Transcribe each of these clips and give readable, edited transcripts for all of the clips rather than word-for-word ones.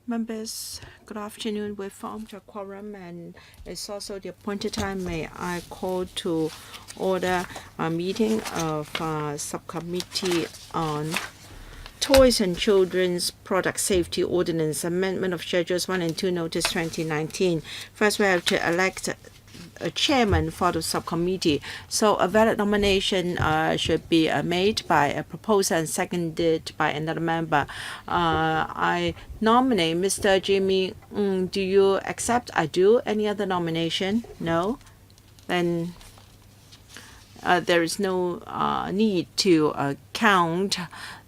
Members, good afternoon. We formed a quorum and it's also the appointed time. May I call to order a meeting of Subcommittee on Toys and Children's Product Safety Ordinance, Amendment of Schedules 1 and 2, Notice 2019. First, we have to elect a chairman for the subcommittee. So a valid nomination should be made by a proposer and seconded by another member. I nominate Mr. Jimmy. Do you accept? I do. Any other nomination? No? Then there is no need to count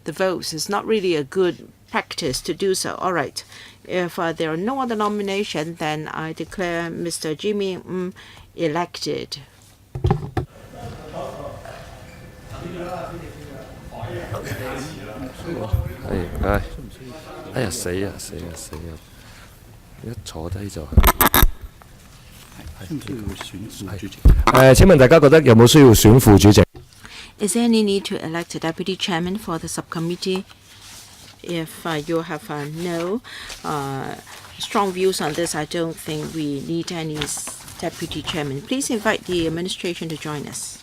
the votes. It's not really a good practice to do so. All right. If there are no other nominations, then I declare Mr. Jimmy elected. Is there any need to elect a deputy chairman for the subcommittee? If you have no strong views on this, I don't think we need any deputy chairman. Please invite the administration to join us.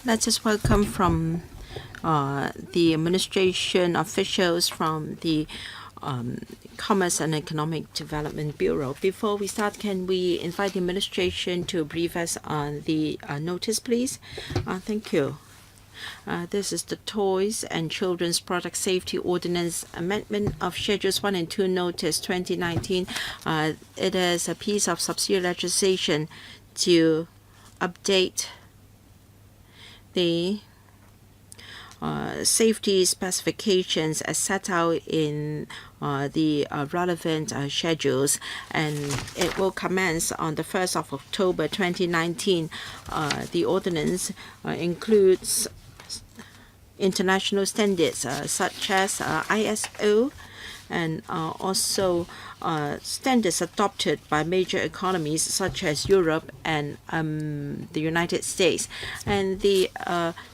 Let us welcome from the administration officials from the Commerce and Economic Development Bureau. Before we start, can we invite the administration to brief us on the notice, please? Thank you. This is the Toys and Children's Product Safety Ordinance Amendment of Schedules 1 and 2 Notice 2019. It is a piece of subsidiary legislation to update the safety specifications as set out in the relevant schedules, and it will commence on the 1st of October 2019. The ordinance includes international standards such as ISO and also standards adopted by major economies such as Europe and the United States. And the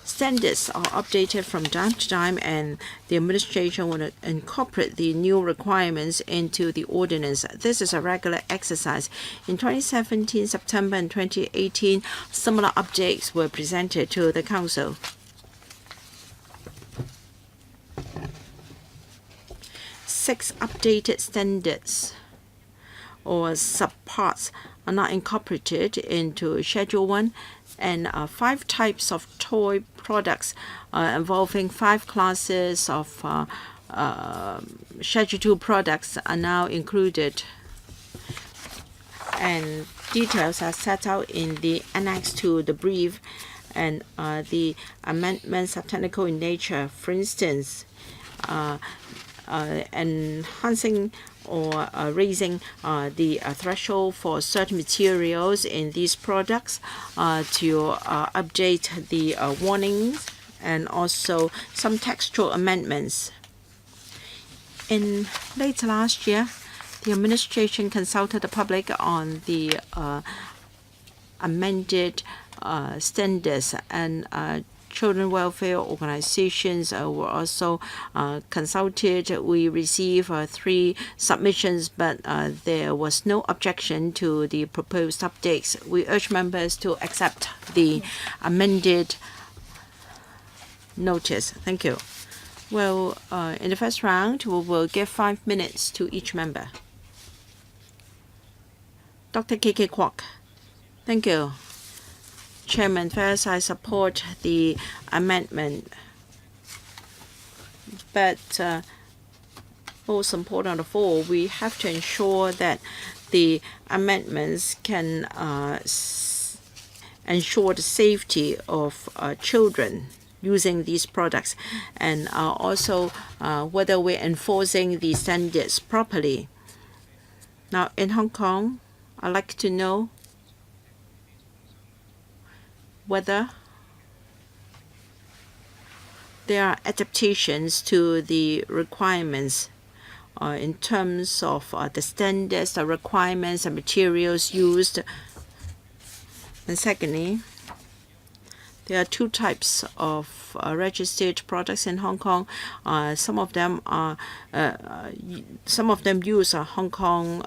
standards are updated from time to time, and the administration will incorporate the new requirements into the ordinance. This is a regular exercise. In 2017, September, and 2018, similar updates were presented to the Council. 6 updated standards or subparts are now incorporated into Schedule 1, and 5 types of toy products involving 5 classes of Schedule 2 products are now included. And details are set out in the annex to the brief, and the amendments are technical in nature. For instance, enhancing or raising the threshold for certain materials in these products to update the warnings, and also some textual amendments. In late last year, the administration consulted the public on the amended standards, and children welfare organizations were also consulted. We received 3 submissions, but there was no objection to the proposed updates. We urge members to accept the amended notice. Thank you. Well, in the first round, we will give 5 minutes to each member. Dr. Kiki Kwok. Thank you. Chairman, first, I support the amendment. But most important of all, we have to ensure that the amendments can ensure the safety of children using these products, and also whether we're enforcing the standards properly. Now, in Hong Kong, I'd like to know whether there are adaptations to the requirements in terms of the standards, the requirements, and materials used. And secondly, there are 2 types of registered products in Hong Kong. Some of them use Hong Kong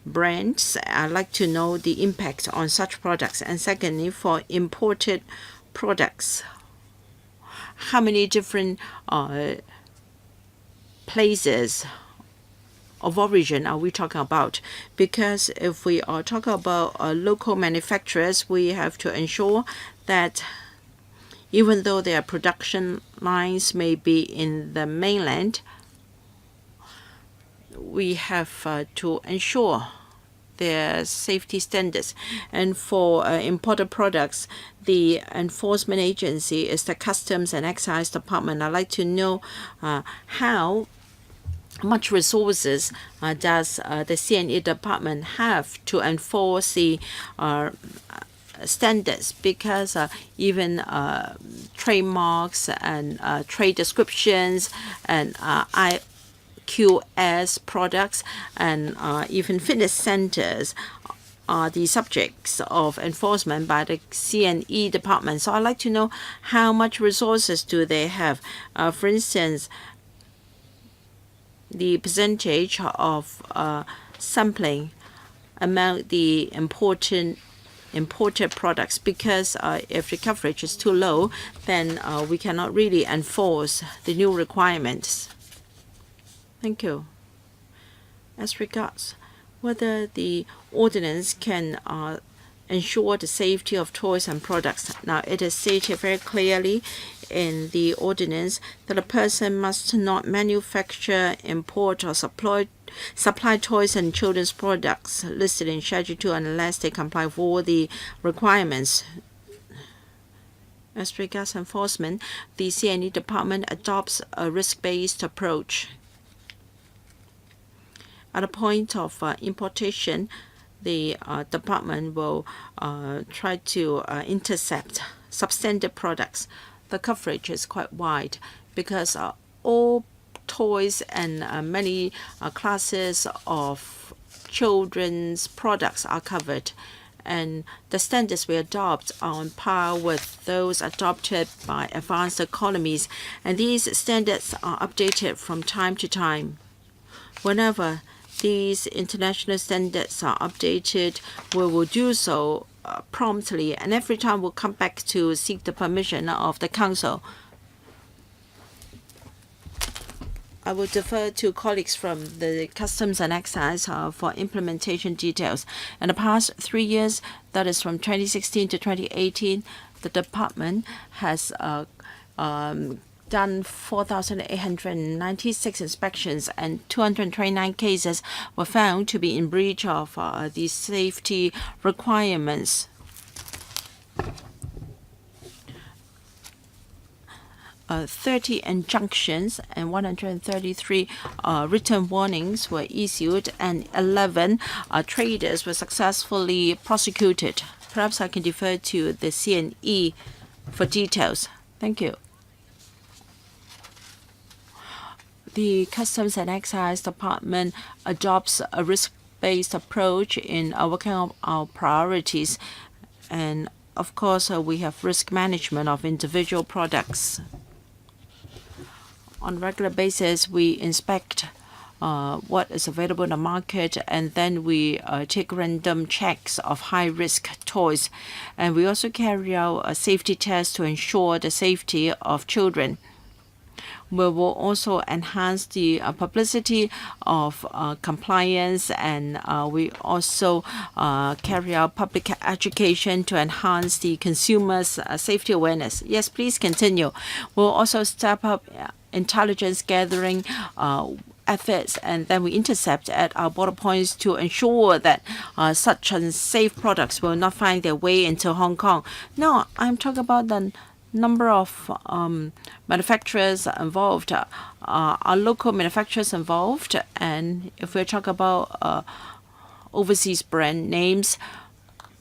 brands. I'd like to know the impact on such products. And secondly, for imported products, how many different places of origin are we talking about? Because if we are talking about local manufacturers, we have to ensure that even though their production lines may be in the mainland, we have to ensure their safety standards. And for imported products, the enforcement agency is the Customs and Excise Department. I'd like to know how much resources does the C&E department have to enforce the standards, because even trademarks and trade descriptions and IQS products and even fitness centers are the subjects of enforcement by the C&E department. So I'd like to know how much resources do they have. For instance, the percentage of sampling among the imported products, because if the coverage is too low, then we cannot really enforce the new requirements. Thank you. As regards whether the ordinance can ensure the safety of toys and products, now it is stated very clearly in the ordinance that a person must not manufacture, import, or supply toys and children's products listed in Schedule 2 unless they comply with all the requirements. As regards enforcement, the C&E department adopts a risk-based approach. At the point of importation, the department will try to intercept substandard products. The coverage is quite wide because all toys and many classes of children's products are covered, and the standards we adopt are on par with those adopted by advanced economies, and these standards are updated from time to time. Whenever these international standards are updated, we will do so promptly, and every time we'll come back to seek the permission of the Council. I will defer to colleagues from the Customs and Excise for implementation details. In the past 3 years, that is from 2016 to 2018, the department has done 4,896 inspections, and 229 cases were found to be in breach of the safety requirements. 30 injunctions and 133 written warnings were issued, and 11 traders were successfully prosecuted. Perhaps I can defer to the C&E for details. Thank you. The Customs and Excise Department adopts a risk-based approach in working on our priorities, and of course we have risk management of individual products. On a regular basis, we inspect what is available in the market, and then we take random checks of high-risk toys, and we also carry out a safety test to ensure the safety of children. We will also enhance the publicity of compliance, and we also carry out public education to enhance the consumers' safety awareness. Yes, please continue. We'll also step up intelligence gathering efforts, and then we intercept at our border points to ensure that such unsafe products will not find their way into Hong Kong. No, I'm talking about the number of manufacturers involved, are local manufacturers involved, and if we talk about overseas brand names,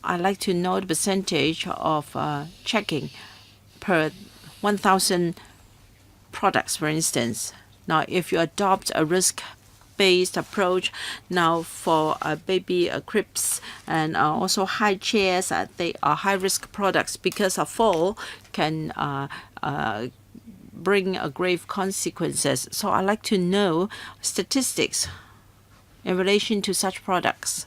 I'd like to know the percentage of checking per 1,000 products, for instance. Now, if you adopt a risk-based approach, now for baby cribs and also high chairs, they are high-risk products because a fall can bring grave consequences. So I'd like to know statistics in relation to such products.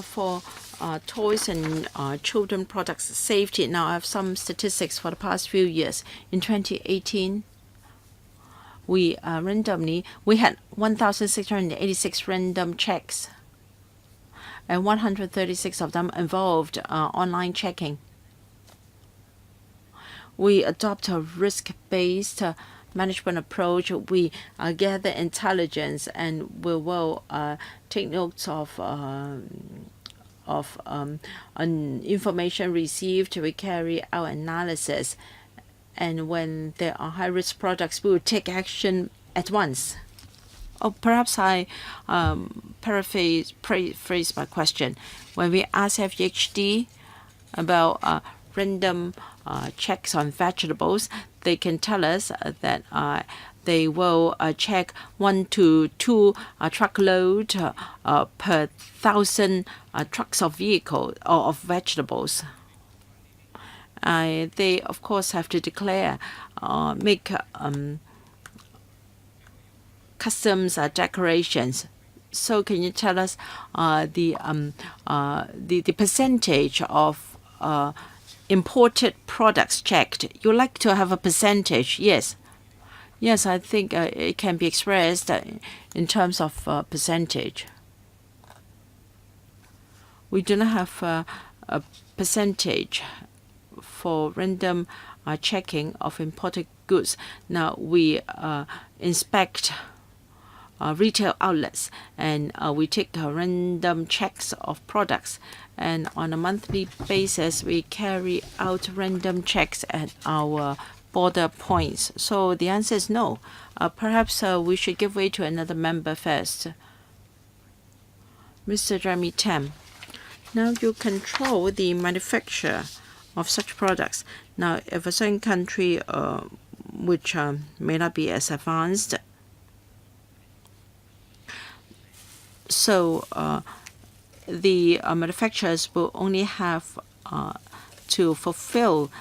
For toys and children products safety, now I have some statistics for the past few years. In 2018, we had 1,686 random checks, and 136 of them involved online checking. We adopt a risk-based management approach. We gather intelligence, and we will take notes of information received. We carry out analysis, and when there are high-risk products, we will take action at once. Oh, perhaps I paraphrase my question. When we ask FEHD about random checks on vegetables, they can tell us that they will check 1 to 2 truckload per 1,000 trucks of vehicle or of vegetables. They of course have to declare, make customs declarations. So can you tell us the percentage of imported products checked? You like to have a percentage? Yes. Yes, I think it can be expressed in terms of percentage. We do not have a percentage for random checking of imported goods. Now we inspect retail outlets, and we take random checks of products, and on a monthly basis we carry out random checks at our border points. So the answer is no. Perhaps we should give way to another member first. Mr. Jeremy Tam. Now you control the manufacture of such products. Now if a certain country which may not be as advanced, so the manufacturers will only have to fulfill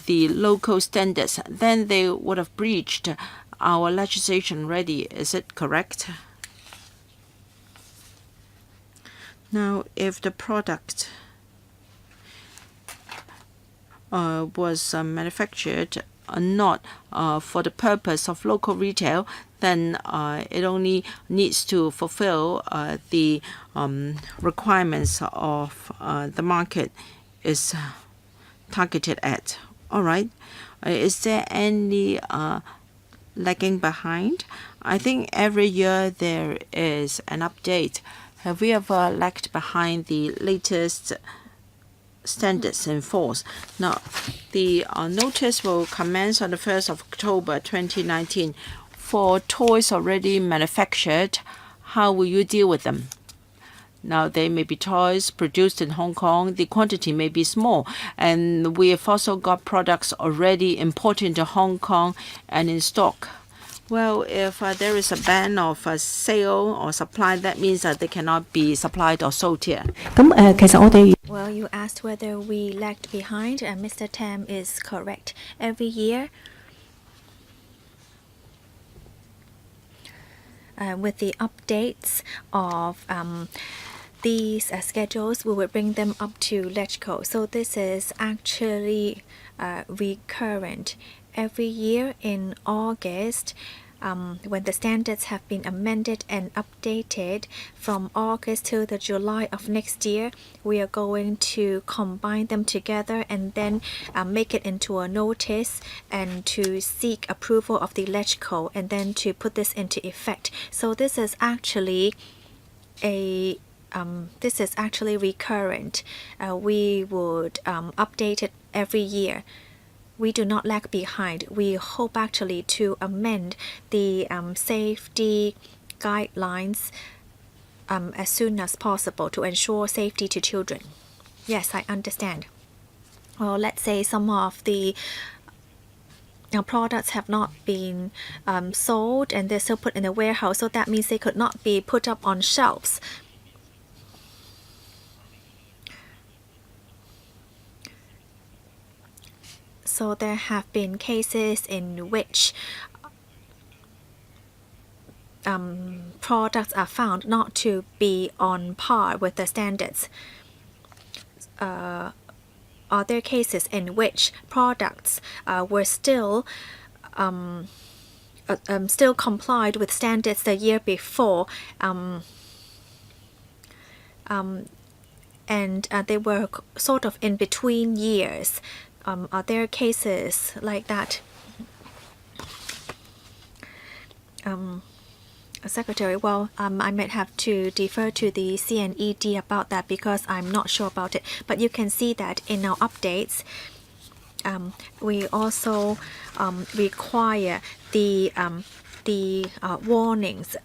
the local standards, then they would have breached our legislation already. Is it correct? Now, if the product was manufactured not for the purpose of local retail, then it only needs to fulfill the requirements of the market is targeted at. All right. Is there any lagging behind? I think every year there is an update. Have we ever lagged behind the latest standards in force? Now, the notice will commence on the 1st of October 2019. For toys already manufactured, how will you deal with them? Now, they may be toys produced in Hong Kong. The quantity may be small. And we have also got products already imported into Hong Kong and in stock. Well, if there is a ban of sale or supply, that means that they cannot be supplied or sold here. Well, you asked whether we lagged behind, and Mr. Tam is correct. Every year, with the updates of these schedules, we will bring them up to LegCo. So this is actually recurrent. Every year in August, when the standards have been amended and updated from August to the July of next year, we are going to combine them together and then make it into a notice and to seek approval of the LegCo and then to put this into effect. So this is actually recurrent. We would update it every year. We do not lag behind. We hope actually to amend the safety guidelines as soon as possible to ensure safety to children. Yes, I understand. Well, let's say some of the products have not been sold and they're still put in a warehouse, so that means they could not be put up on shelves. So there have been cases in which products are found not to be on par with the standards. Are there cases in which products were still complied with standards the year before, and they were sort of in between years? Are there cases like that? Secretary, well, I might have to defer to the CNED about that because I'm not sure about it. But you can see that in our updates, we also require the warnings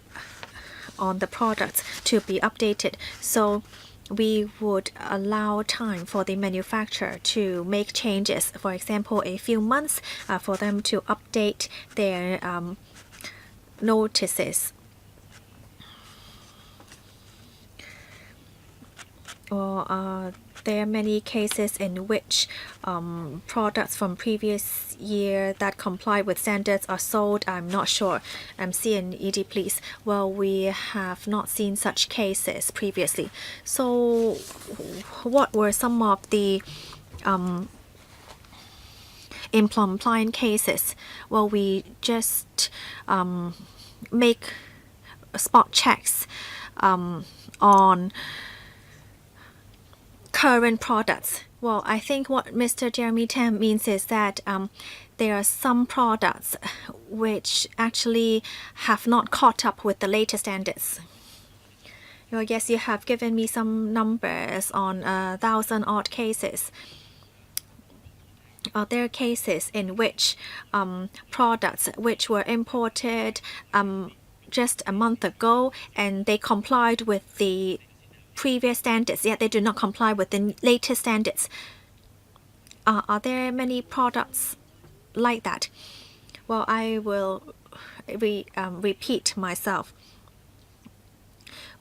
on the products to be updated. So we would allow time for the manufacturer to make changes. For example, a few months for them to update their notices. Or there are many cases in which products from previous year that comply with standards are sold. I'm not sure. CNED, please. Well, we have not seen such cases previously. So what were some of the implant cases? Well, we just make spot checks on current products. Well, I think what Mr. Jeremy Tam means is that there are some products which actually have not caught up with the latest standards. Well, yes, you have given me some numbers on 1,000-odd cases. There are cases in which products which were imported just a month ago and they complied with the previous standards, yet they do not comply with the latest standards. Are there many products like that? Well, I will repeat myself.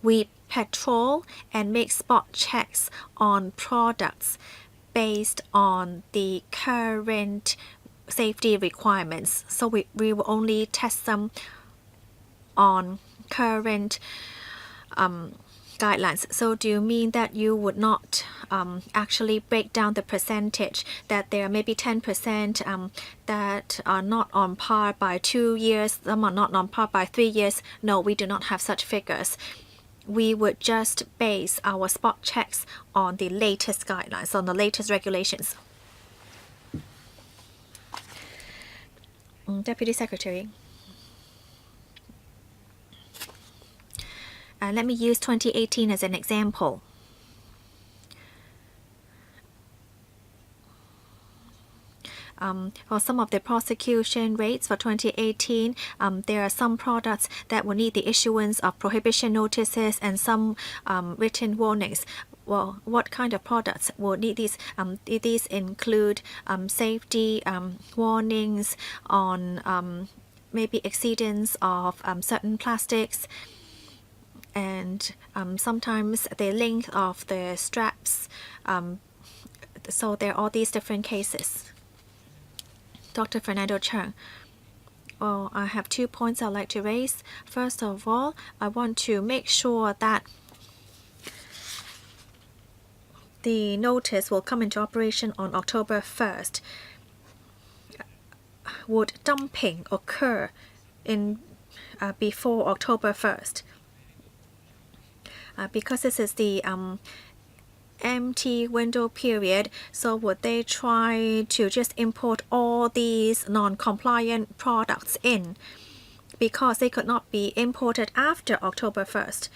We patrol and make spot checks on products based on the current safety requirements. So we will only test them on current guidelines. So do you mean that you would not actually break down the percentage, that there are maybe 10% that are not on par by 2 years, some are not on par by 3 years? No, we do not have such figures. We would just base our spot checks on the latest guidelines, on the latest regulations. Deputy Secretary. Let me use 2018 as an example. For some of the prosecution rates for 2018, there are some products that will need the issuance of prohibition notices and some written warnings. Well, what kind of products will need these? These include safety warnings on maybe exceedance of certain plastics, and sometimes the length of the straps. So there are all these different cases. Dr. Fernando Chang. Well, I have 2 points I'd like to raise. First of all, I want to make sure that the notice will come into operation on October 1st. Would dumping occur in before October 1st? Because this is the empty window period, so would they try to just import all these non-compliant products in because they could not be imported after October 1st?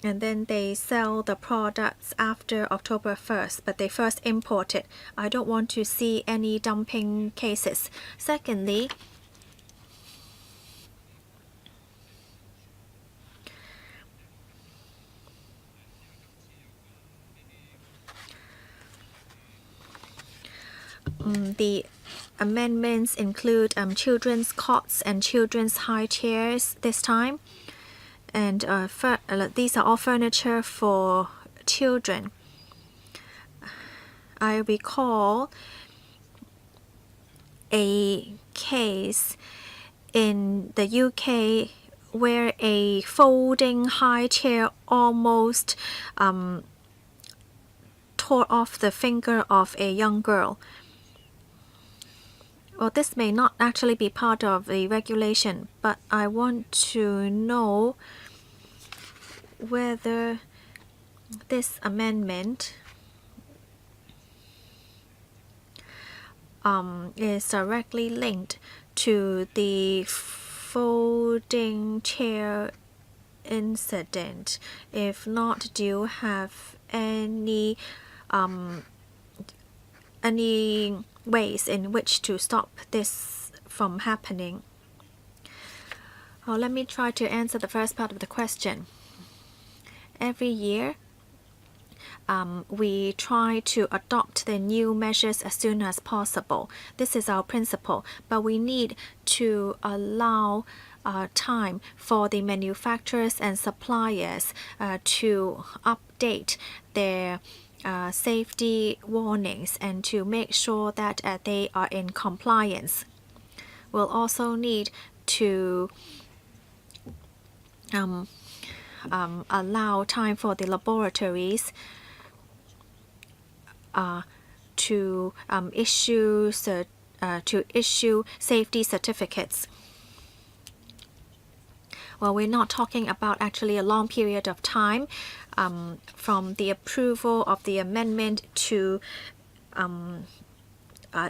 And then they sell the products after October 1st, but they first import it. I don't want to see any dumping cases. Secondly, the amendments include children's cots and children's high chairs this time. And these are all furniture for children. I recall a case in the UK where a folding high chair almost tore off the finger of a young girl. Well, this may not actually be part of the regulation, but I want to know whether this amendment is directly linked to the folding chair incident. If not, do you have any ways in which to stop this from happening? Well, let me try to answer the first part of the question. Every year, we try to adopt the new measures as soon as possible. This is our principle, but we need to allow time for the manufacturers and suppliers to update their safety warnings and to make sure that they are in compliance. We'll also need to allow time for the laboratories to issue safety certificates. Well, we're not talking about actually a long period of time from the approval of the amendment to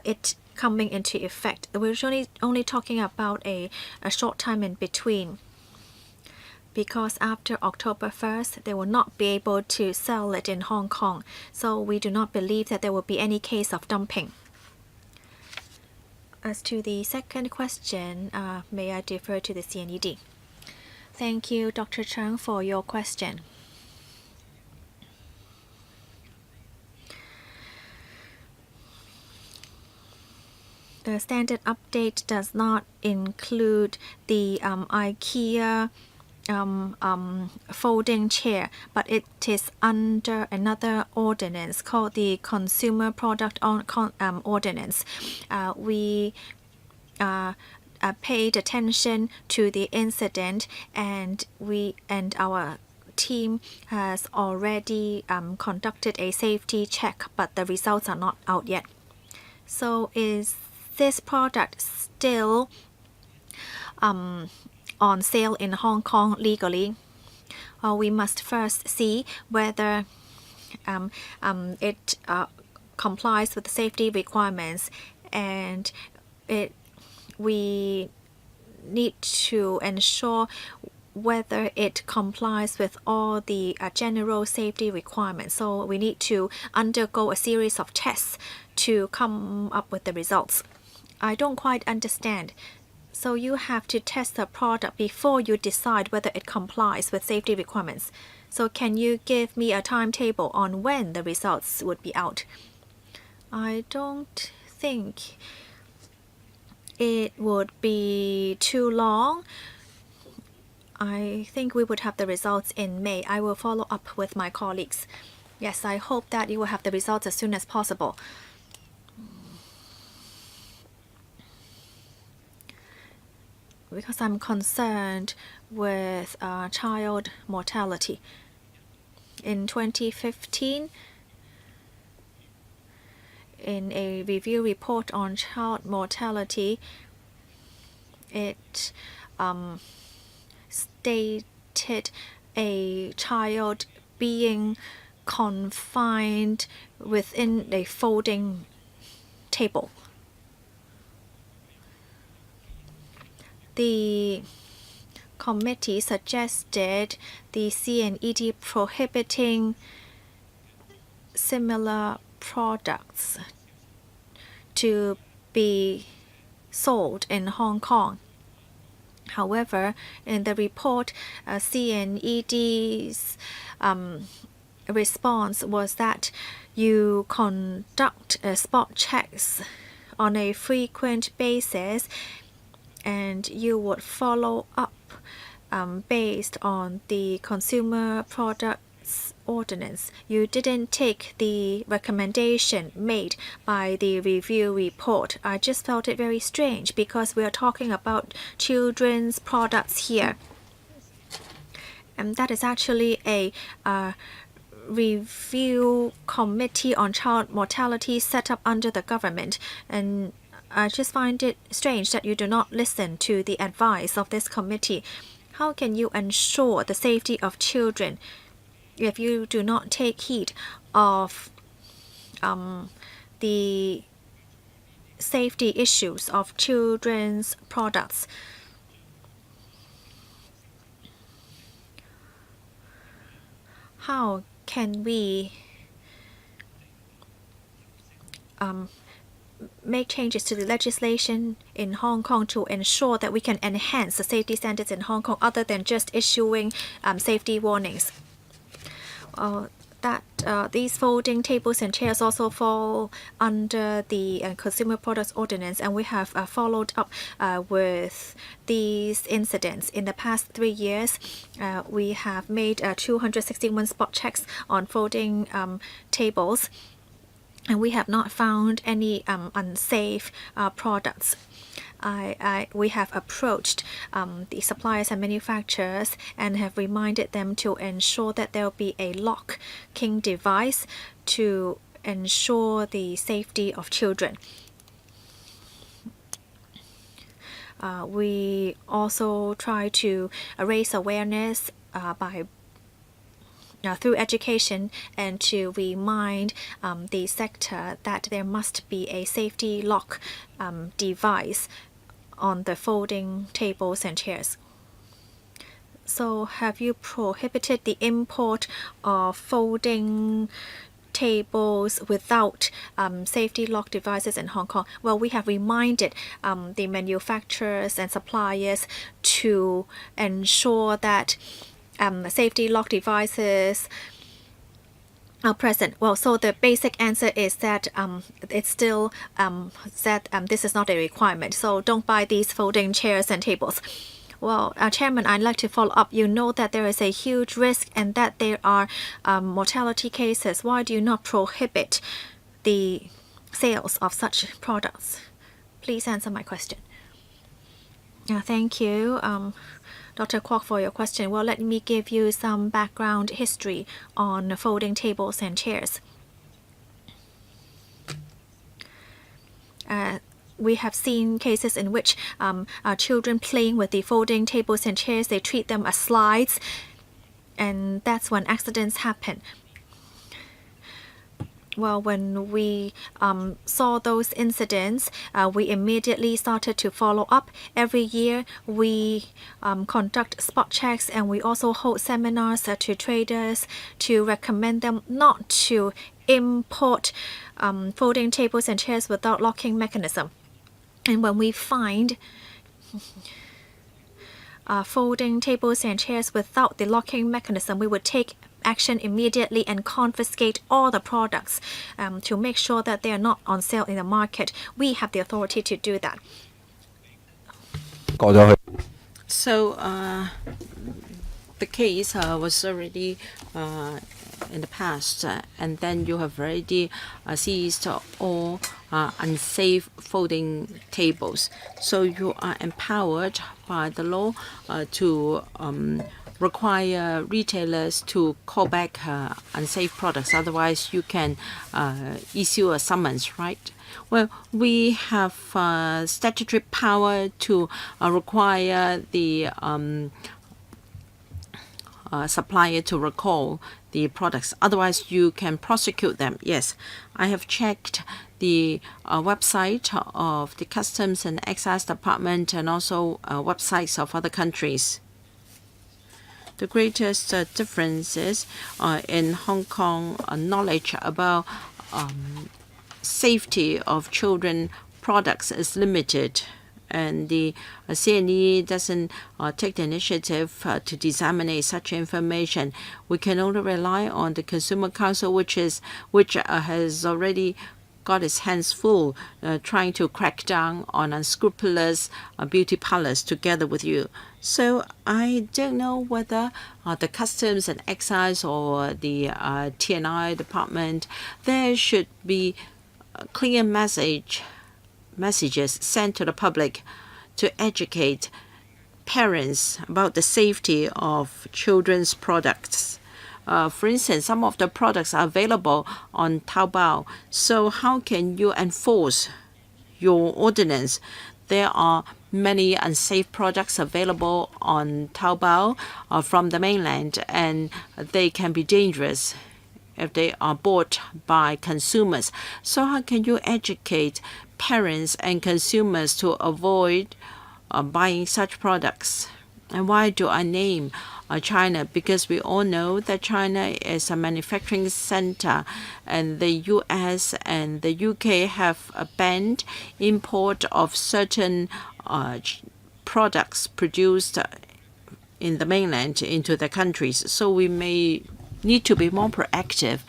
it coming into effect. We're only talking about a short time in between, because after October 1st, they will not be able to sell it in Hong Kong. So we do not believe that there will be any case of dumping. As to the second question, may I defer to the CNED? Thank you, Dr. Chung, for your question. The standard update does not include the IKEA folding chair, but it is under another ordinance called the Consumer Product Ordinance. We paid attention to the incident, and our team has already conducted a safety check, but the results are not out yet. So is this product still on sale in Hong Kong legally? We must first see whether it complies with the safety requirements, and we need to ensure whether it complies with all the general safety requirements. So we need to undergo a series of tests to come up with the results. I don't quite understand. So you have to test the product before you decide whether it complies with safety requirements. So can you give me a timetable on when the results would be out? I don't think it would be too long. I think we would have the results in May. I will follow up with my colleagues. Yes, I hope that you will have the results as soon as possible. Because I'm concerned with child mortality. In 2015, in a review report on child mortality, it stated a child being confined within a folding table. The committee suggested the CITB prohibiting similar products to be sold in Hong Kong. However, in the report, CNED's response was that you conduct spot checks on a frequent basis and you would follow up based on the Consumer Products Ordinance. You didn't take the recommendation made by the review report. I just felt it very strange because we are talking about children's products here. And that is actually a review committee on child mortality set up under the government. And I just find it strange that you do not listen to the advice of this committee. How can you ensure the safety of children if you do not take heed of the safety issues of children's products? How can we make changes to the legislation in Hong Kong to ensure that we can enhance the safety standards in Hong Kong other than just issuing safety warnings? These folding tables and chairs also fall under the Consumer Products Ordinance, and we have followed up with these incidents. In the past 3 years, we have made 261 spot checks on folding tables, and we have not found any unsafe products. We have approached the suppliers and manufacturers and have reminded them to ensure that there will be a locking device to ensure the safety of children. We also try to raise awareness through education and to remind the sector that there must be a safety lock device on the folding tables and chairs. So have you prohibited the import of folding tables without safety lock devices in Hong Kong? Well, we have reminded the manufacturers and suppliers to ensure that safety lock devices are present. Well, so the basic answer is that it's still that this is not a requirement. So don't buy these folding chairs and tables. Well, Chairman, I'd like to follow up. You know that there is a huge risk and that there are mortality cases. Why do you not prohibit the sales of such products? Please answer my question. Thank you, Dr. Kwok, for your question. Well, let me give you some background history on folding tables and chairs. We have seen cases in which children playing with the folding tables and chairs, they treat them as slides, and that's when accidents happen. Well, when we saw those incidents, we immediately started to follow up. Every year, we conduct spot checks, and we also hold seminars to traders to recommend them not to import folding tables and chairs without locking mechanism. And when we find folding tables and chairs without the locking mechanism, we would take action immediately and confiscate all the products to make sure that they are not on sale in the market. We have the authority to do that. So the case was already in the past, and then you have already seized all unsafe folding tables. So you are empowered by the law to require retailers to call back unsafe products. Otherwise, you can issue a summons, right? Well, we have statutory power to require the supplier to recall the products. Otherwise, you can prosecute them. Yes, I have checked the website of the Customs and Excise Department and also websites of other countries. The greatest difference is in Hong Kong, knowledge about safety of children products is limited, and the CNE doesn't take the initiative to disseminate such information. We can only rely on the Consumer Council, which has already got its hands full trying to crack down on unscrupulous beauty parlors together with you. So I don't know whether the Customs and Excise or the T&I department, there should be clear messages sent to the public to educate parents about the safety of children's products. For instance, some of the products are available on Taobao. So how can you enforce your ordinance? There are many unsafe products available on Taobao from the mainland, and they can be dangerous if they are bought by consumers. So how can you educate parents and consumers to avoid buying such products? And why do I name China? Because we all know that China is a manufacturing center, and the US and the UK have banned import of certain products produced in the mainland into the countries. So we may need to be more proactive.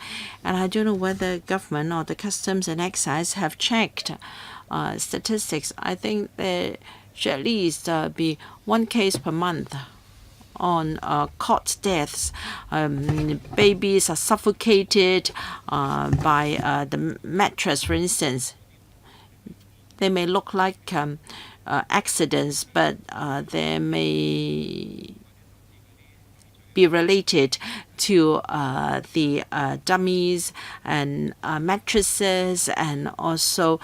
And I don't know whether government or the Customs and Excise have checked statistics. I think there should at least be one case per month on cot deaths. Babies are suffocated by the mattress, for instance. They may look like accidents, but they may be related to the dummies and mattresses and also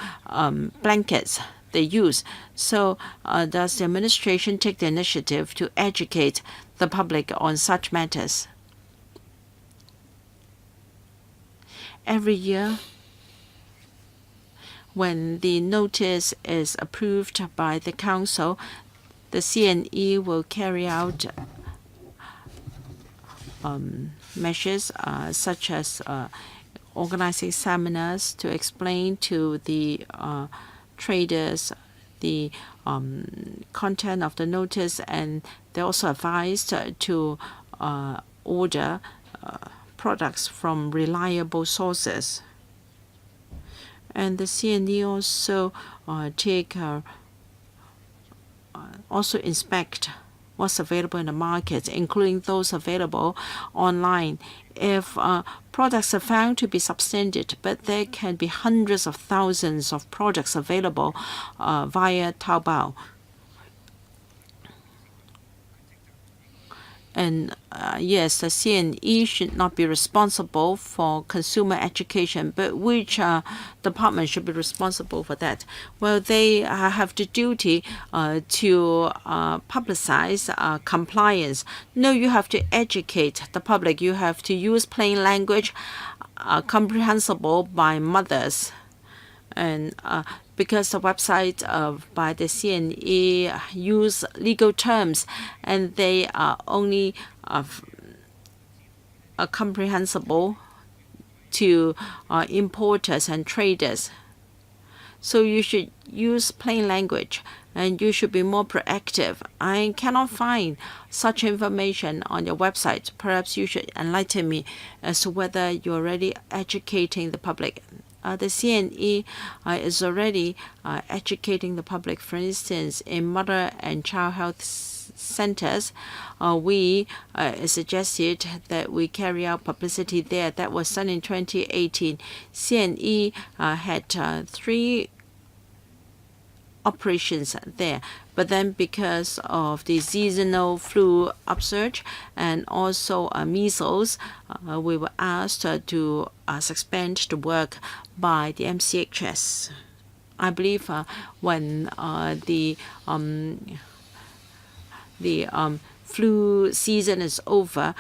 blankets they use. So does the administration take the initiative to educate the public on such matters? Every year, when the notice is approved by the council, the CNE will carry out measures such as organizing seminars to explain to the traders the content of the notice, and they're also advised to order products from reliable sources. And the CNE also also inspect what's available in the market, including those available online. If products are found to be substandard, but there can be hundreds of thousands of products available via Taobao. And yes, the CNE should not be responsible for consumer education, but which department should be responsible for that? Well, they have the duty to publicize compliance. No, you have to educate the public. You have to use plain language comprehensible by mothers. And because the website by the CNE use legal terms, and they are only comprehensible to importers and traders. So you should use plain language, and you should be more proactive. I cannot find such information on your website. Perhaps you should enlighten me as to whether you're already educating the public. The CNE is already educating the public, for instance, in mother and child health centers, we suggested that we carry out publicity there. That was done in 2018. CNE had 3 operations there, but then because of the seasonal flu upsurge and also measles, we were asked to suspend the work by the MCHS. I believe when the flu season is over,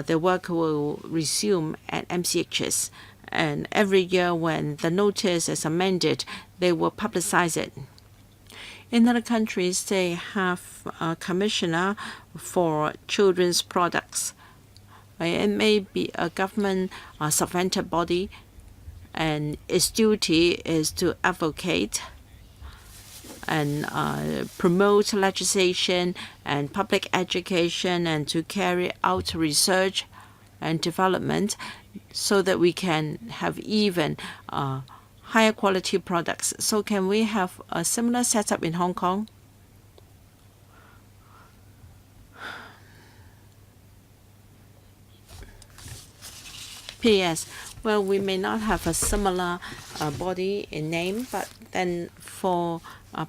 the work will resume at MCHS. And every year when the notice is amended, they will publicize it. In other countries, they have a commissioner for children's products. It may be a government subvented body, and its duty is to advocate and promote legislation and public education and to carry out research and development so that we can have even higher quality products. So can we have a similar setup in Hong Kong? P.S. Well, we may not have a similar body in name, but then for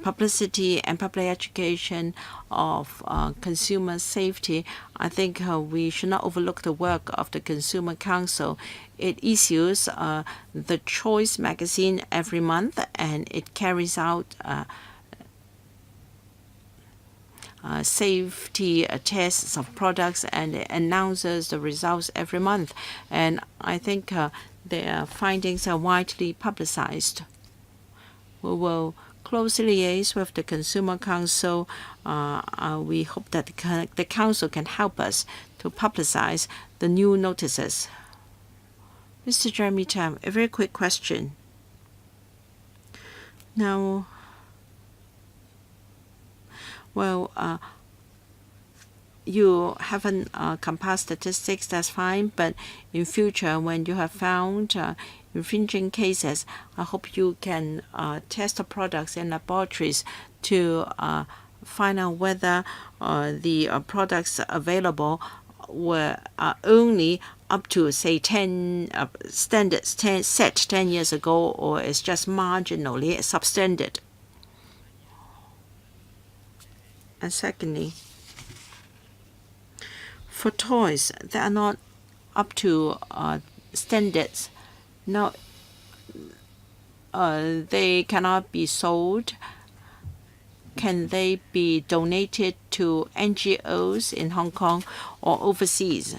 publicity and public education of consumer safety, I think we should not overlook the work of the Consumer Council. It issues the Choice magazine every month, and it carries out safety tests of products, and it announces the results every month. And I think their findings are widely publicized. We will closely liaise with the Consumer Council. We hope that the Council can help us to publicize the new notices. Mr. Jeremy Tam, a very quick question. Now, well, you haven't compiled statistics, that's fine, but in future, when you have found infringing cases, I hope you can test the products in laboratories to find out whether the products available were only up to, say, 10 standards set 10 years ago, or is just marginally substandard. And secondly, for toys that are not up to standards, now they cannot be sold. Can they be donated to NGOs in Hong Kong or overseas?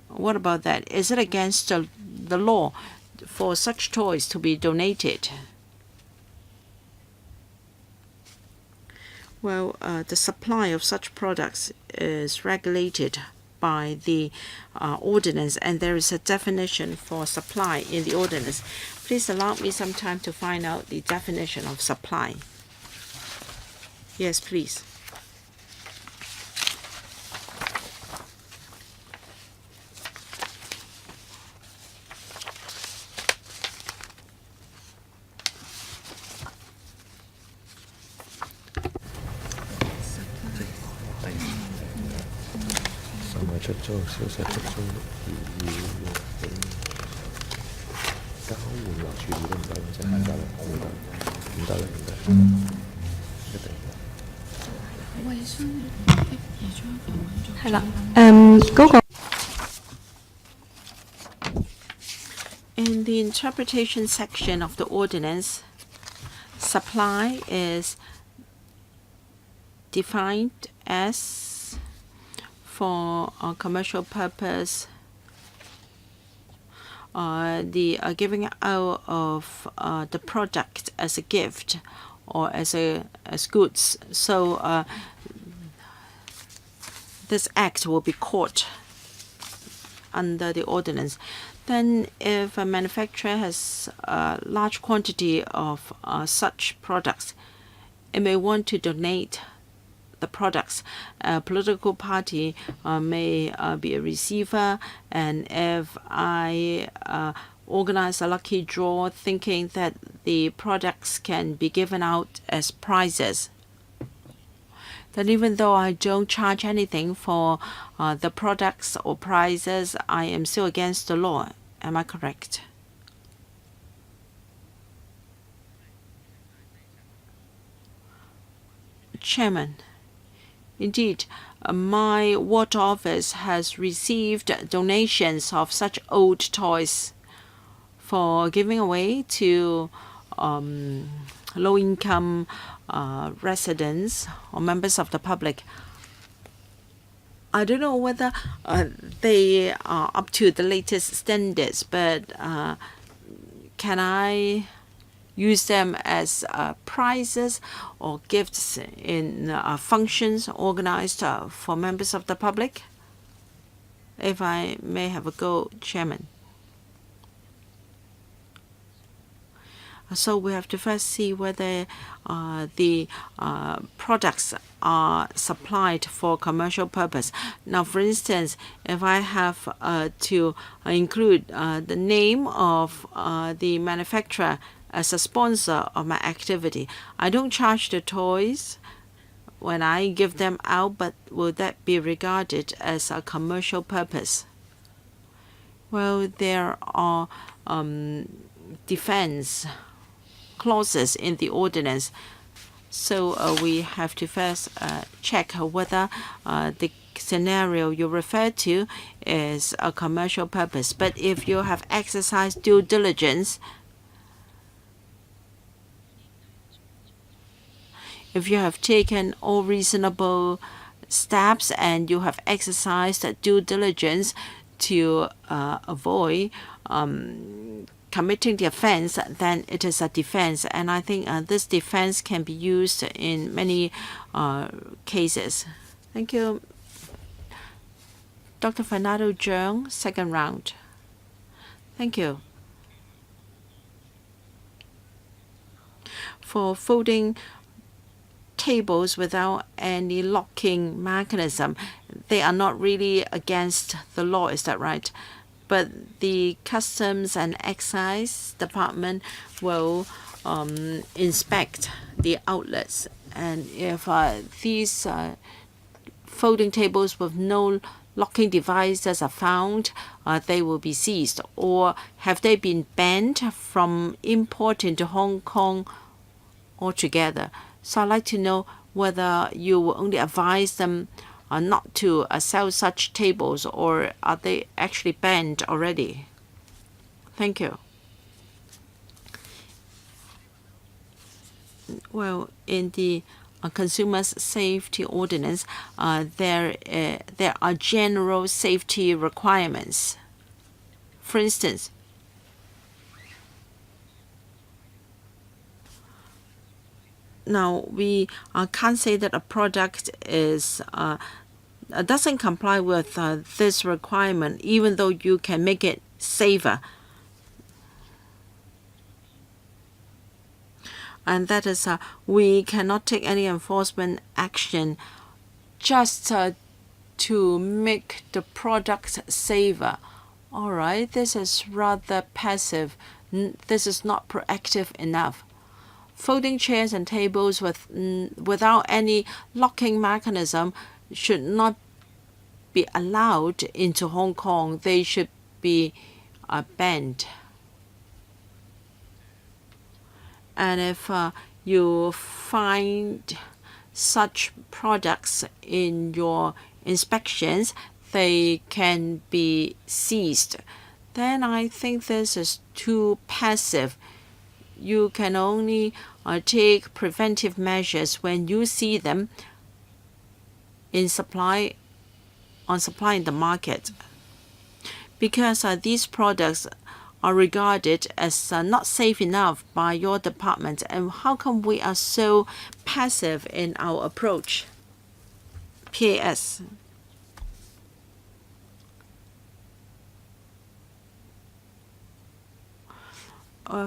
What about that? Is it against the law for such toys to be donated? Well, the supply of such products is regulated by the Ordinance, and there is a definition for supply in the Ordinance. Please allow me some time to find out the definition of supply. Yes, please. In the interpretation section of the Ordinance, supply is defined as for a commercial purpose, the giving out of the product as a gift or as goods. So this act will be caught under the Ordinance. Then if a manufacturer has a large quantity of such products, it may want to donate the products. A political party may be a receiver, and if I organize a lucky draw thinking that the products can be given out as prizes, that even though I don't charge anything for the products or prices, I am still against the law. Am I correct? Chairman, indeed, my ward office has received donations of such old toys for giving away to low-income residents or members of the public. I don't know whether they are up to the latest standards, but can I use them as prizes or gifts in functions organized for members of the public? If I may have a go, Chairman. So we have to first see whether the products are supplied for commercial purpose. Now, for instance, if I have to include the name of the manufacturer as a sponsor of my activity, I don't charge the toys when I give them out, but will that be regarded as a commercial purpose? Well, there are defense clauses in the ordinance, so we have to first check whether the scenario you refer to is a commercial purpose. But if you have exercised due diligence, if you have taken all reasonable steps and you have exercised due diligence to avoid committing the offense, then it is a defense. And I think this defense can be used in many cases. Thank you. Dr. Fernando Zhang, second round. Thank you. For folding tables without any locking mechanism, they are not really against the law, is that right? But the Customs and Excise Department will inspect the outlets, and if these folding tables with no locking devices are found, they will be seized. Or have they been banned from import into Hong Kong altogether? So I'd like to know whether you will only advise them not to sell such tables, or are they actually banned already? Thank you. Well, in the Consumers Safety Ordinance, there are general safety requirements. For instance, now we can't say that a product is doesn't comply with this requirement, even though you can make it safer. And that is, we cannot take any enforcement action just to make the product safer. All right, this is rather passive. This is not proactive enough. Folding chairs and tables without any locking mechanism should not be allowed into Hong Kong. They should be banned. And if you find such products in your inspections, they can be seized. Then I think this is too passive. You can only take preventive measures when you see them in supply in the market, because these products are regarded as not safe enough by your department. And how come we are so passive in our approach? PAS.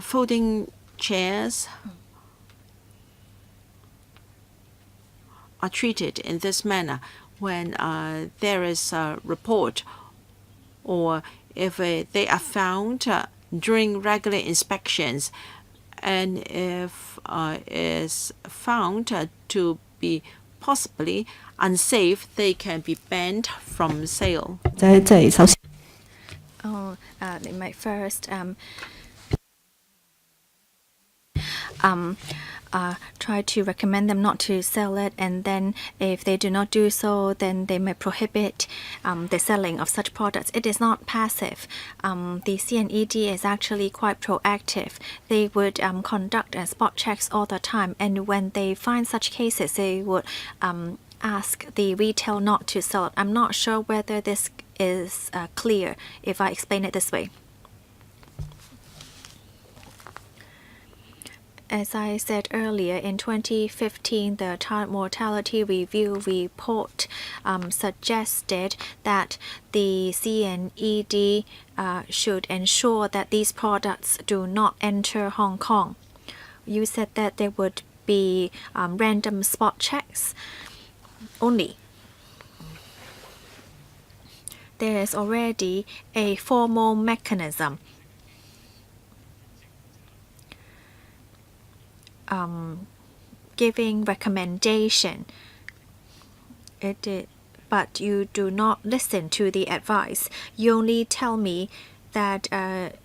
Folding chairs are treated in this manner when there is a report, or if they are found during regular inspections, and if is found to be possibly unsafe, they can be banned from sale. 首先。 Oh, they might first try to recommend them not to sell it, and then if they do not do so, then they may prohibit the selling of such products. It is not passive. The CNED is actually quite proactive. They would conduct spot checks all the time, and when they find such cases, they would ask the retail not to sell it. I'm not sure whether this is clear if I explain it this way. As I said earlier, in 2015, the Child Mortality Review report suggested that the CNED should ensure that these products do not enter Hong Kong. You said that there would be random spot checks only. There is already a formal mechanism giving recommendation. But you do not listen to the advice. You only tell me that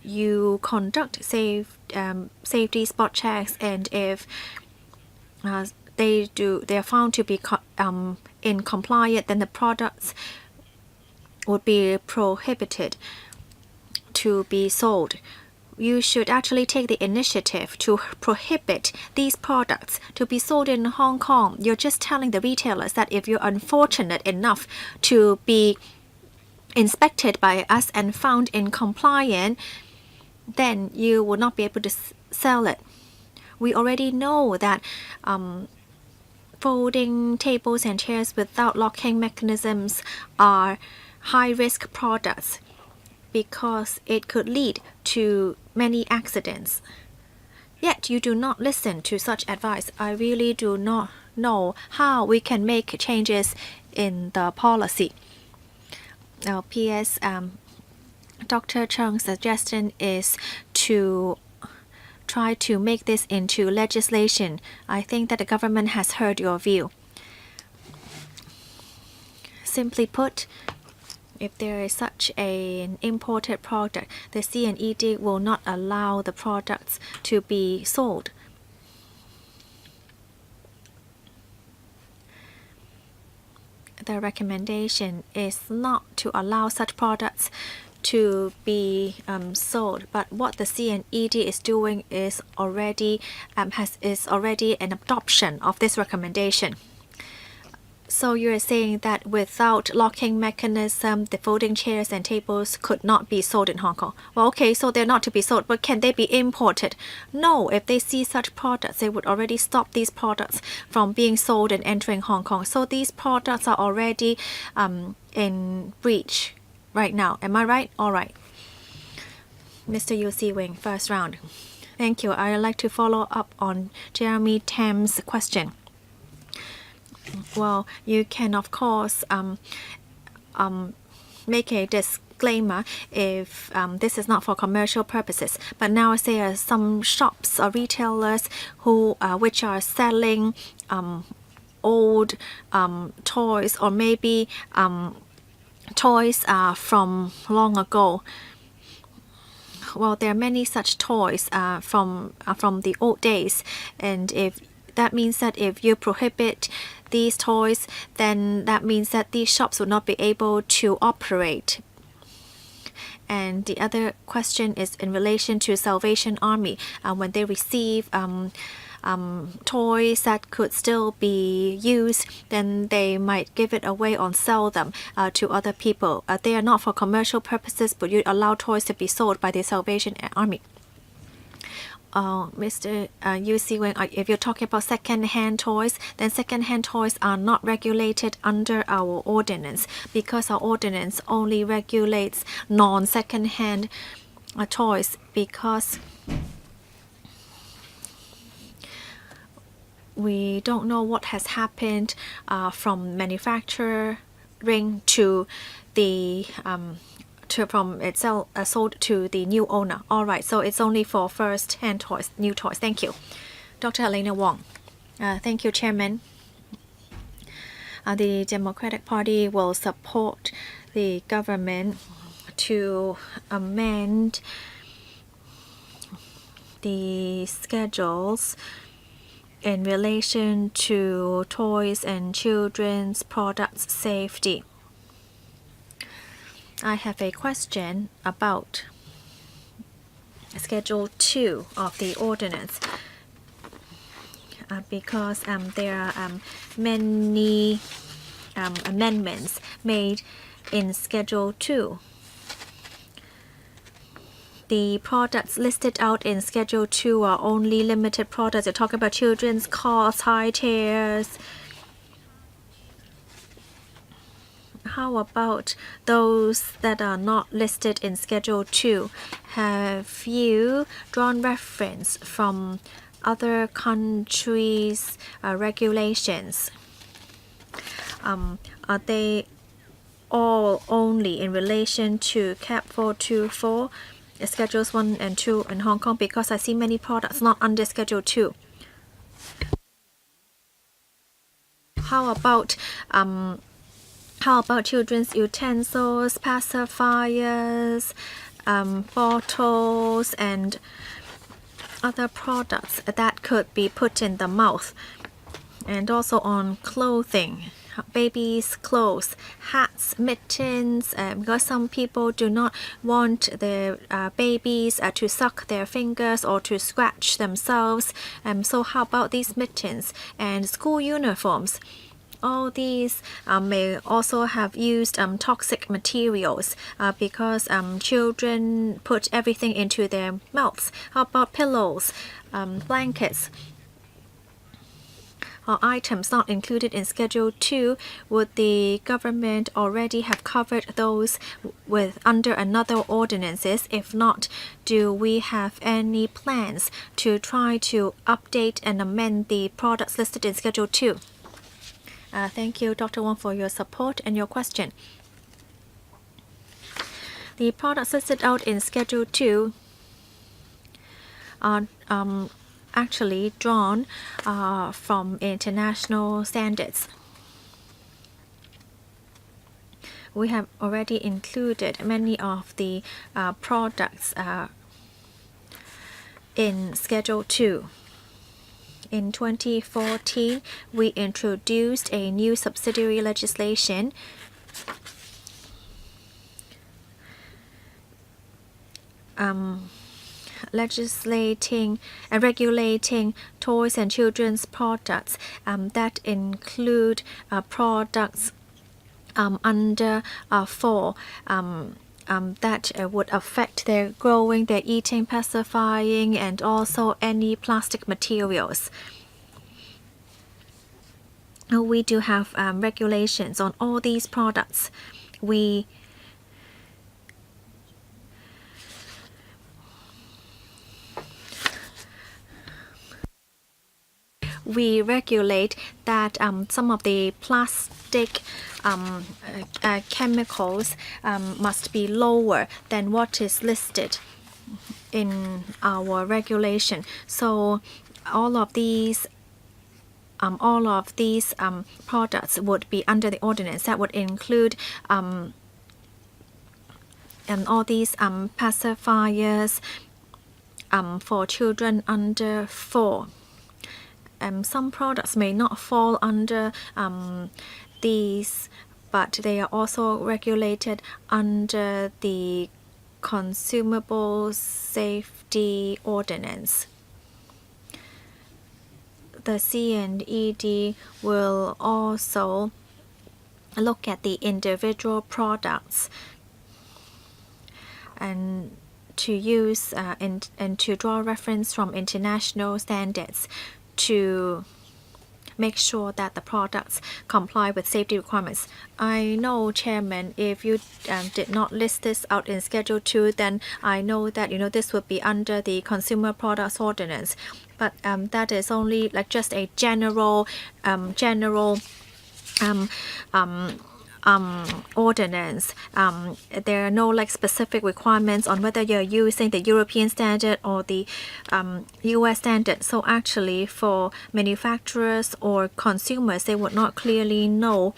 you conduct safety spot checks, and if they are found to be in compliance, then the products would be prohibited to be sold. You should actually take the initiative to prohibit these products to be sold in Hong Kong. You're just telling the retailers that if you're unfortunate enough to be inspected by us and found in compliance, then you will not be able to sell it. We already know that folding tables and chairs without locking mechanisms are high-risk products because it could lead to many accidents. Yet you do not listen to such advice. I really do not know how we can make changes in the policy. Now, P.S. Dr. Cheng's suggestion is to try to make this into legislation. I think that the government has heard your view. Simply put, if there is such an imported product, the CNED will not allow the products to be sold. The recommendation is not to allow such products to be sold, but what the CNED is doing is already an adoption of this recommendation. So you're saying that without locking mechanism, the folding chairs and tables could not be sold in Hong Kong. Well, okay, so they're not to be sold, but can they be imported? No, if they see such products, they would already stop these products from being sold and entering Hong Kong. So these products are already in breach right now. Am I right? All right. Mr. Yu Si Wing, first round. Thank you. I would like to follow up on Jeremy Tam's question. Well, you can of course make a disclaimer if this is not for commercial purposes. But now there are some shops or retailers who which are selling old toys, or maybe toys from long ago. Well, there are many such toys from the old days, and if that means that if you prohibit these toys, then that means that these shops will not be able to operate. And the other question is in relation to Salvation Army. When they receive toys that could still be used, then they might give it away or sell them to other people. They are not for commercial purposes, but you allow toys to be sold by the Salvation Army. Mr. Yu Si Wing, if you're talking about second-hand toys, then second-hand toys are not regulated under our ordinance, because our ordinance only regulates non-second-hand toys, because we don't know what has happened from manufacturing to the from itself sold to the new owner. All right, so it's only for first-hand toys, new toys. Thank you. Dr. Helena Wong. Thank you, Chairman. The Democratic Party will support the government to amend the schedules in relation to toys and children's products safety. I have a question about Schedule 2 of the ordinance because there are many amendments made in Schedule 2. The products listed out in Schedule 2 are only limited products. They talk about children's cars, high chairs. How about those that are not listed in Schedule 2? Have you drawn reference from other countries' regulations? Are they all only in relation to CAP 424? Schedules 1 and 2 in Hong Kong, because I see many products not under Schedule 2. How about children's utensils, pacifiers, bottles, and other products that could be put in the mouth? And also on clothing, babies' clothes, hats, mittens, because some people do not want their babies to suck their fingers or to scratch themselves. So how about these mittens and school uniforms? All these may also have used toxic materials because children put everything into their mouths. How about pillows, blankets? Or items not included in Schedule 2, would the government already have covered those under another ordinances? If not, do we have any plans to try to update and amend the products listed in Schedule 2? Thank you, Dr. Wong, for your support and your question. The products listed out in Schedule 2 are actually drawn from international standards. We have already included many of the products in Schedule 2. In 2014, we introduced a new subsidiary legislation legislating and regulating toys and children's products that include products under 4 that would affect their growing, their eating, pacifying, and also any plastic materials. We do have regulations on all these products. We regulate that some of the plastic chemicals must be lower than what is listed in our regulation. So all of these products would be under the ordinance. That would include all these pacifiers for children under 4. Some products may not fall under these, but they are also regulated under the Consumable Safety Ordinance. The CITB will also look at the individual products and to use and to draw reference from international standards to make sure that the products comply with safety requirements. I know, Chairman, if you did not list this out in Schedule 2, then I know that this would be under the Consumer Products Ordinance. But that is only like just a general ordinance, there are no like specific requirements on whether you're using the European standard or the US standard. So actually for manufacturers or consumers, they would not clearly know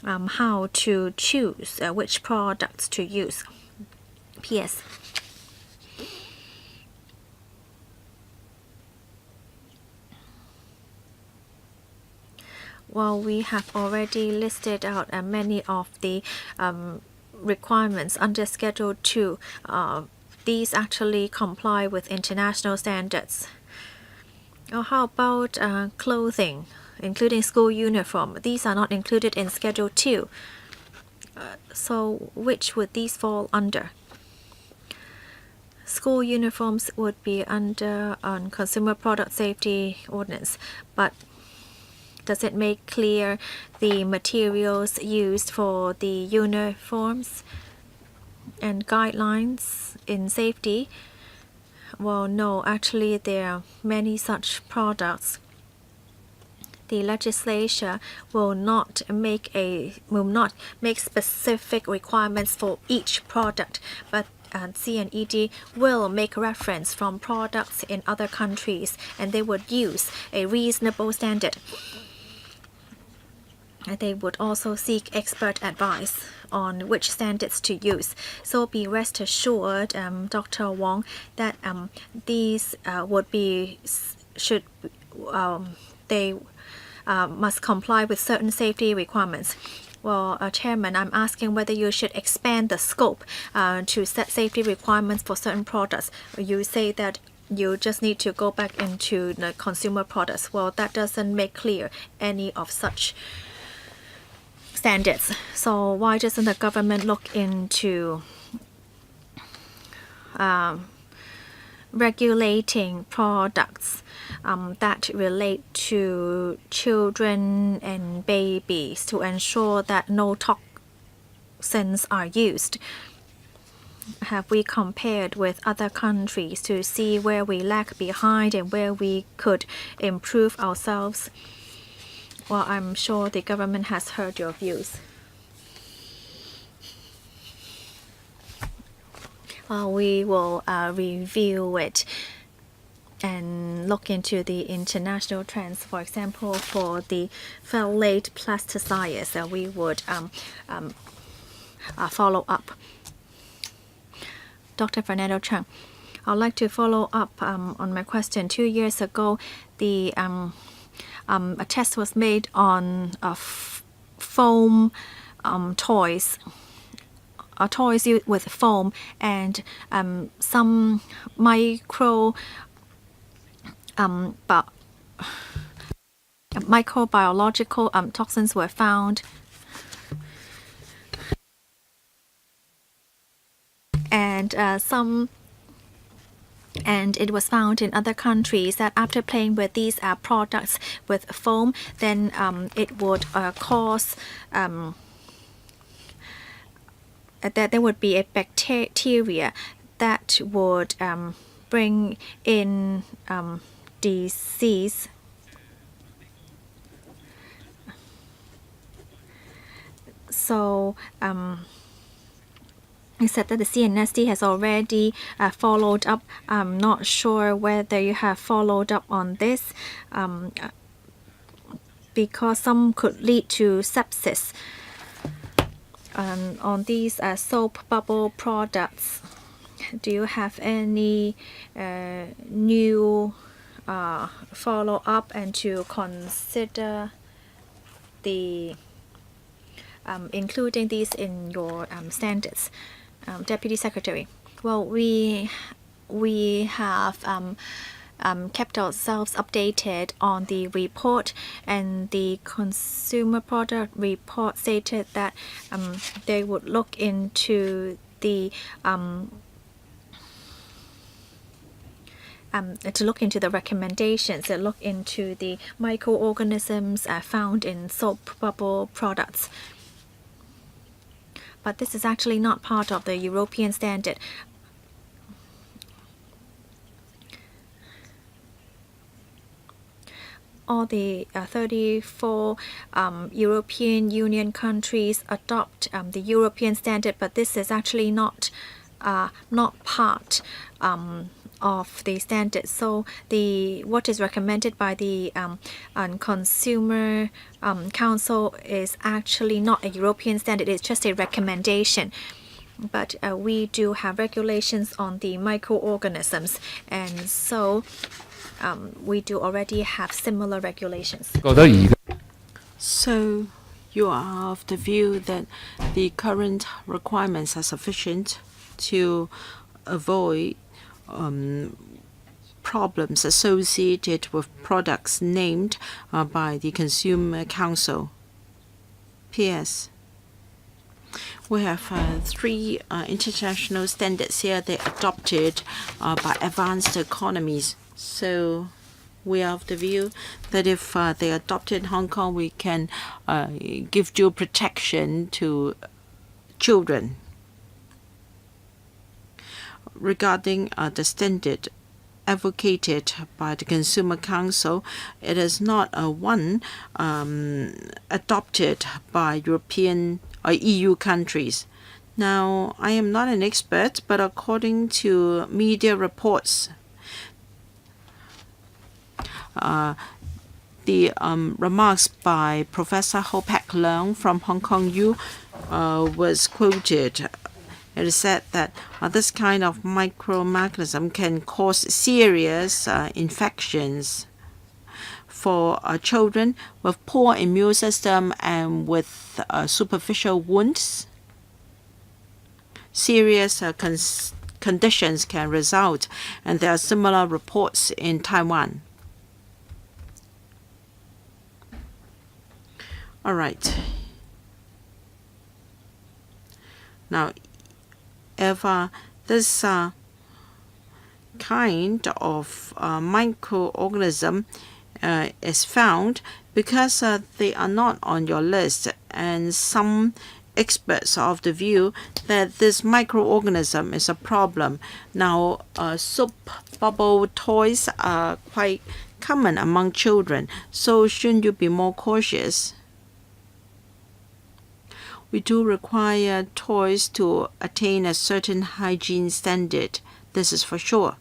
how to choose which products to use. P.S. Well, we have already listed out many of the requirements under Schedule 2. These actually comply with international standards. How about clothing, including school uniform? These are not included in Schedule 2. So which would these fall under? School uniforms would be under Consumer Product Safety Ordinance, but does it make clear the materials used for the uniforms and guidelines in safety? Well, no, actually there are many such products. The legislature will not make specific requirements for each product, but CNED will make reference from products in other countries, and they would use a reasonable standard. They would also seek expert advice on which standards to use. So be rest assured, Dr. Wong, that these they must comply with certain safety requirements. Well, Chairman, I'm asking whether you should expand the scope to set safety requirements for certain products. You say that you just need to go back into the consumer products. Well, that doesn't make clear any of such standards. So why doesn't the government look into regulating products that relate to children and babies to ensure that no toxins are used? Have we compared with other countries to see where we lag behind and where we could improve ourselves? Well, I'm sure the government has heard your views. We will review it and look into the international trends. For example, for the phthalate plasticides, we would follow up. Dr. Fernando Chang, I'd like to follow up on my question. 2 years ago, the a test was made on foam toys. Toys used with foam, and some microbiological toxins were found. And it was found in other countries that after playing with these products with foam, then it would cause that there would be a bacteria that would bring in disease. So I said that the CNSD has already followed up. I'm not sure whether you have followed up on this because some could lead to sepsis on these soap bubble products. Do you have any new follow-up and to consider the including these in your standards? Deputy Secretary. Well, we have kept ourselves updated on the report, and the consumer product report stated that they would look into the to look into the recommendations, to look into the microorganisms found in soap bubble products. But this is actually not part of the European standard. all the 34 European Union countries adopt the European standard, but this is actually not part of the standard. So what is recommended by the Consumer Council is actually not a European standard. It's just a recommendation. But we do have regulations on the microorganisms, and so we do already have similar regulations. So you are of the view that the current requirements are sufficient to avoid problems associated with products named by the Consumer Council. P.S. We have 3 international standards here. They're adopted by advanced economies. So we are of the view that if they adopted in Hong Kong, we can give due protection to children. Regarding the standard advocated by the Consumer Council, it is not one adopted by European or EU countries. Now, I am not an expert, but according to media reports, the remarks by Professor Ho Pak Leung from Hong Kong U was quoted. It is said that this kind of microorganism can cause serious infections for children with poor immune system and with superficial wounds. Serious conditions can result, and there are similar reports in Taiwan. All right. Now, if this kind of microorganism is found, because they are not on your list, and some experts are of the view that this microorganism is a problem. Now, soap bubble toys are quite common among children, so shouldn't you be more cautious? We do require toys to attain a certain hygiene standard. This is for sure.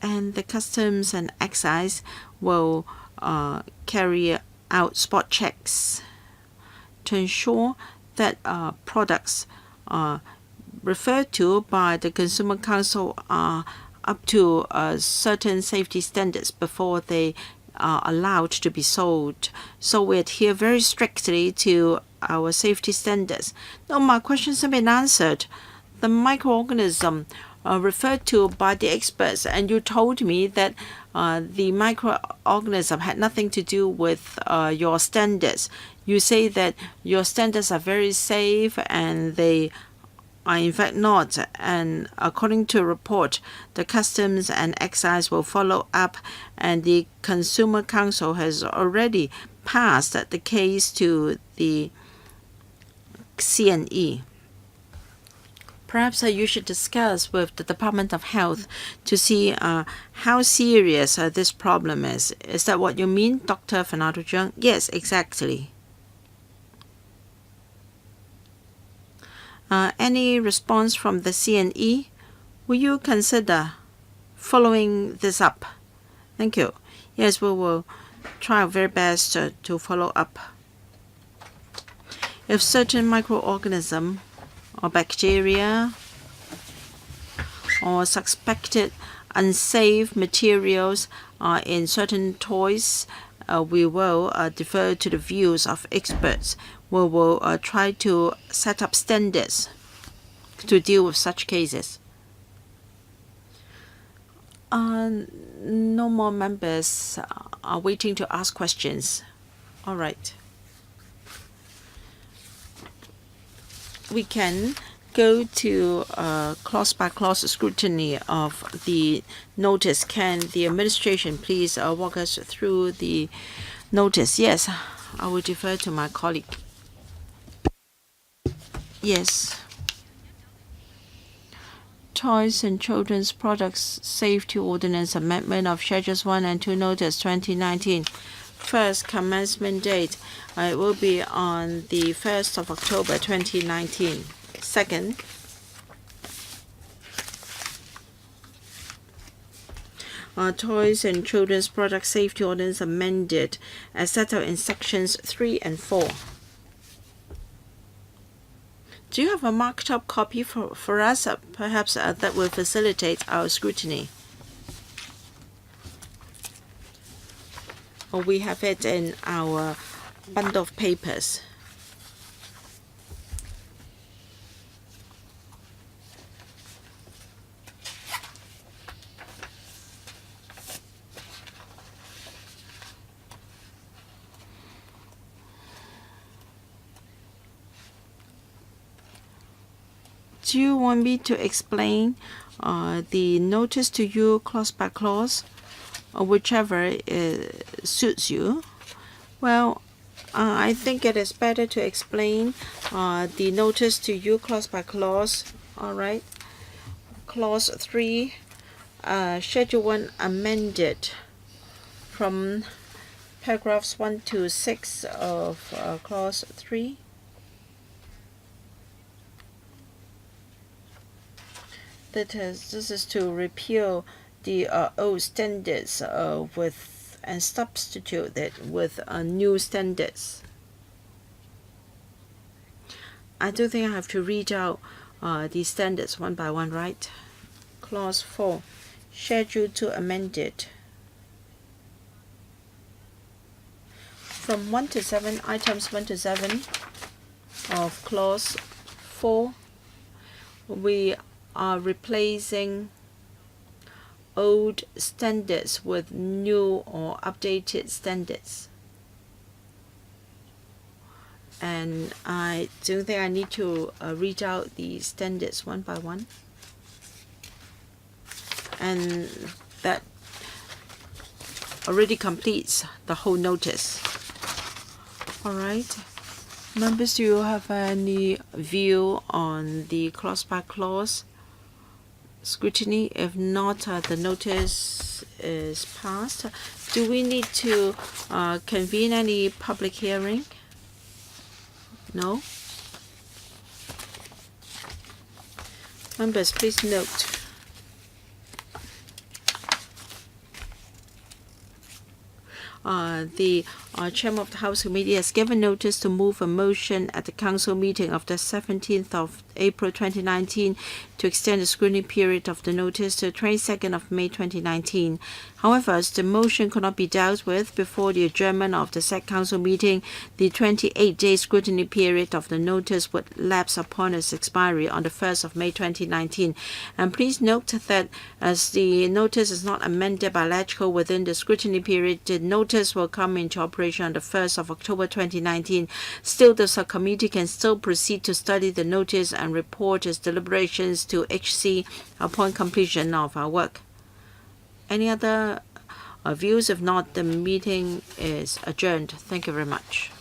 And the Customs and Excise will carry out spot checks to ensure that products referred to by the Consumer Council are up to certain safety standards before they are allowed to be sold. So we adhere very strictly to our safety standards. No, my questions have been answered. The microorganism referred to by the experts, and you told me that the microorganism had nothing to do with your standards. You say that your standards are very safe, and they are in fact not. And according to a report, the Customs and Excise will follow up, and the Consumer Council has already passed the case to the CNE. Perhaps you should discuss with the Department of Health to see how serious this problem is. Is that what you mean, Dr. Fernando Cheung? Yes, exactly. Any response from the CNE? Will you consider following this up? Thank you. Yes, we will try our very best to follow up. If certain microorganism or bacteria or suspected unsafe materials are in certain toys, we will defer to the views of experts. We will try to set up standards to deal with such cases. No more members are waiting to ask questions. All right. We can go to clause-by-clause scrutiny of the notice. Can the administration please walk us through the notice? Yes, I will defer to my colleague. Yes. Toys and Children's Products Safety Ordinance Amendment of Schedules 1 and 2 Notice 2019. First commencement date, it will be on the 1st of October 2019. Second, Toys and Children's Product Safety Ordinance amended as set out in sections 3 and 4. Do you have a marked up copy for us? Perhaps that will facilitate our scrutiny. Or we have it in our bundle of papers. Do you want me to explain the notice to you clause by clause, or whichever suits you? Well, I think it is better to explain the notice to you clause by clause. All right. Clause 3, Schedule 1 amended from paragraphs 1 to 6 of clause 3. This is to repeal the old standards and substitute it with new standards. I don't think I have to read out the standards one by one, right? Clause 4, Schedule 2 amended. From 1 to 7, items 1 to 7 of clause 4, we are replacing old standards with new or updated standards. And I don't think I need to read out the standards one by one. And that already completes the whole notice. All right. Members, do you have any view on the clause by clause scrutiny? If not, the notice is passed. Do we need to convene any public hearing? No? Members, please note. The Chairman of the House Committee has given notice to move a motion at the Council meeting of the 17th of April 2019 to extend the scrutiny period of the notice to the 22nd of May 2019. However, as the motion could not be dealt with before the adjournment of the said Council meeting, the 28-day scrutiny period of the notice would lapse upon its expiry on the 1st of May 2019. And please note that as the notice is not amended by LegCo within the scrutiny period, the notice will come into operation on the 1st of October 2019. Still, the subcommittee can still proceed to study the notice and report its deliberations to HC upon completion of our work. Any other views? If not, the meeting is adjourned. Thank you very much.